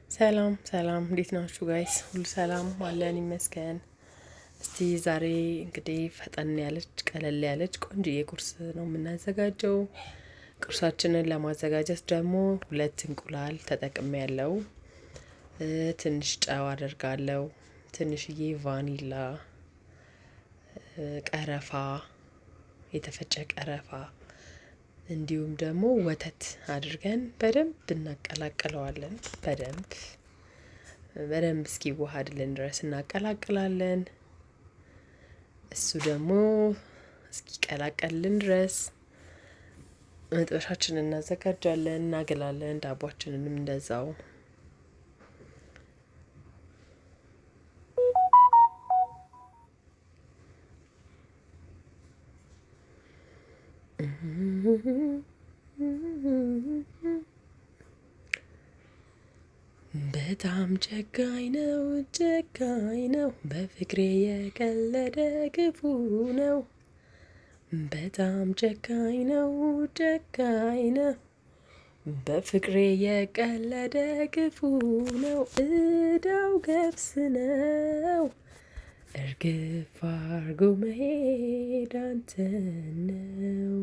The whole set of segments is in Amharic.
ሰላም ሰላም እንዴት ናችሁ ጋይስ? ሁሉ ሰላም አለን ይመስገን። እስቲ ዛሬ እንግዲህ ፈጠን ያለች ቀለል ያለች ቆንጆዬ ቁርስ ነው የምናዘጋጀው። ቁርሳችንን ለማዘጋጀት ደግሞ 2 እንቁላል ተጠቅሜያለሁ። ትንሽ ጨው አደርጋለሁ። ትንሽዬ ቫኒላ፣ ቀረፋ፣ የተፈጨ ቀረፋ እንዲሁም ደግሞ ወተት አድርገን በደንብ እናቀላቅለዋለን። በደንብ እስኪዋሃድልን ድረስ እናቀላቅላለን። እሱ ደግሞ እስኪቀላቀልልን ድረስ መጥበሻችንን እናዘጋጃለን፣ እናገላለን። ዳቦአችንንም እንደዛው። በጣም ጨካኝ ነው በፍቅሬ የቀለደ ክፉ ነው። በጣም ጨካኝ ነው በፍቅሬ የቀለደ ክፉ ነው። እዳው ገብስ ነው እርግፍ አርጎ መሄድ አንተን ነው።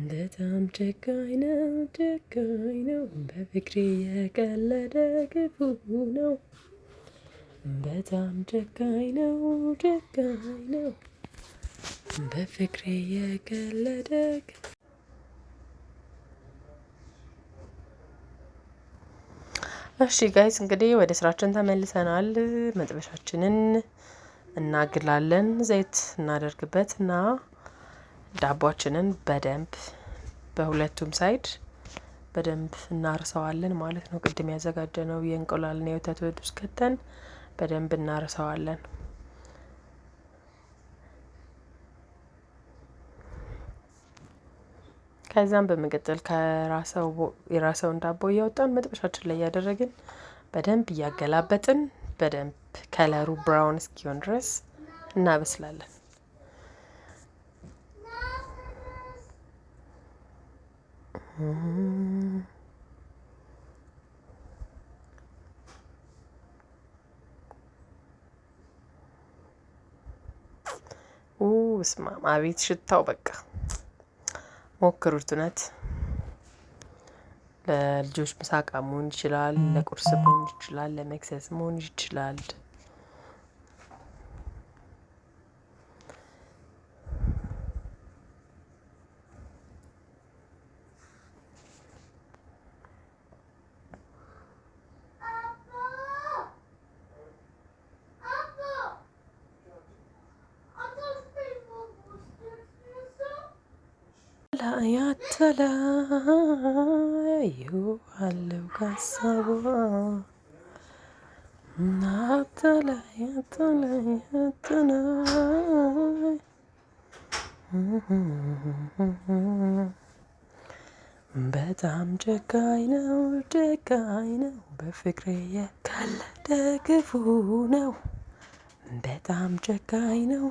በጣም ጨካኝ ነው በፍቅሬ የቀለደ ክፉ ነው። በጣም ጨካኝ ነው በፍቅሬ የቀለደ። እሺ ጋይስ እንግዲህ ወደ ስራችን ተመልሰናል። መጥበሻችንን እናግላለን። ዘይት እናደርግበትና ዳቦአችንን በደንብ በሁለቱም ሳይድ በደንብ እናርሰዋለን ማለት ነው። ቅድም ያዘጋጀነው የእንቁላልና የወተት ውህድ ውስጥ ከተን በደንብ እናርሰዋለን። ከዛም በመቀጠል የራሰውን ዳቦ እያወጣን መጥበሻችን ላይ እያደረግን በደንብ እያገላበጥን በደንብ ከለሩ ብራውን እስኪሆን ድረስ እናበስላለን። በስመአብ አቤት ሽታው! በቃ ሞክሩት። እውነት ለልጆች ምሳቃ መሆን ይችላል፣ ለቁርስ መሆን ይችላል፣ ለመክሰስ መሆን ይችላል። ያተለያየዋለው ካሳቧ በጣም ጨካኝ ነው በፍቅሬ የቀለደ ክፉ ነው። በጣም ጨካኝ ነው።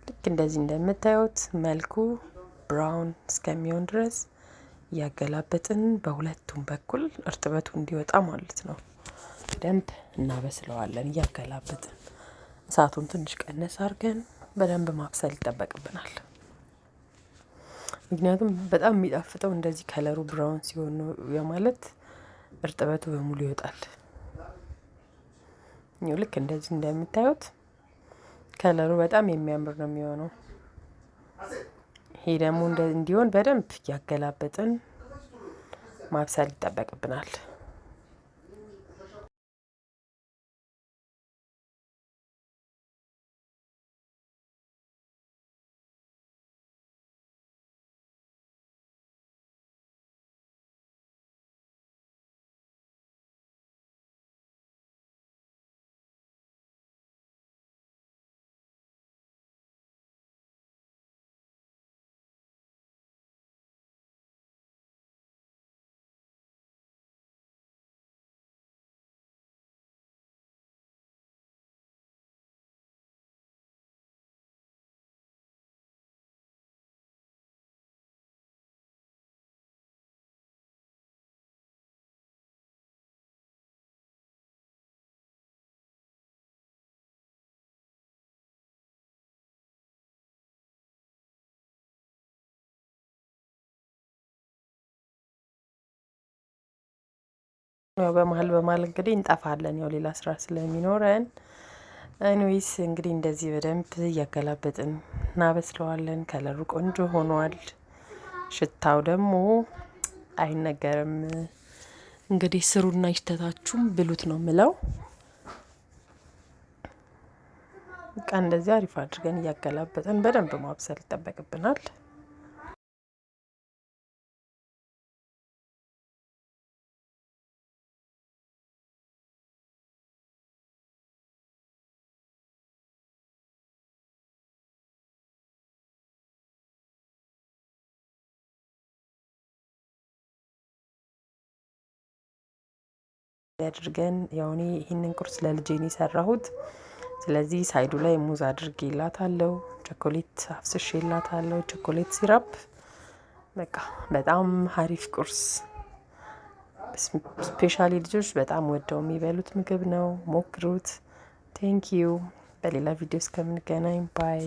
ልክ እንደዚህ እንደምታዩት መልኩ ብራውን እስከሚሆን ድረስ እያገላበጥን በሁለቱም በኩል እርጥበቱ እንዲወጣ ማለት ነው በደንብ እናበስለዋለን። እያገላበጥን እሳቱን ትንሽ ቀነስ አድርገን በደንብ ማብሰል ይጠበቅብናል። ምክንያቱም በጣም የሚጣፍጠው እንደዚህ ከለሩ ብራውን ሲሆን ነው። ማለት እርጥበቱ በሙሉ ይወጣል። ልክ እንደዚህ እንደምታዩት ከለሩ በጣም የሚያምር ነው የሚሆነው። ይሄ ደግሞ እንዲሆን በደንብ እያገላበጥን ማብሰል ይጠበቅብናል። ያው በመሀል እንግዲህ እንጠፋለን፣ ያው ሌላ ስራ ስለሚኖረን። ኤኒዌይስ እንግዲህ እንደዚህ በደንብ እያገላበጥን እናበስለዋለን። ከለሩ ቆንጆ ሆኗል። ሽታው ደግሞ አይነገርም። እንግዲህ ስሩና ይሽተታችሁም ብሉት ነው ምለው። በቃ እንደዚህ አሪፍ አድርገን እያገላበጥን በደንብ ማብሰል ይጠበቅብናል። አድርገን ያው እኔ ይህንን ቁርስ ለልጄ ነው የሰራሁት። ስለዚህ ሳይዱ ላይ ሙዝ አድርጌላታለሁ፣ ቸኮሌት አፍስሼላታለሁ፣ ቸኮሌት ሲራፕ። በቃ በጣም ሀሪፍ ቁርስ፣ ስፔሻሊ ልጆች በጣም ወደው የሚበሉት ምግብ ነው። ሞክሩት። ቴንኪዩ። በሌላ ቪዲዮ እስከምንገናኝ ባይ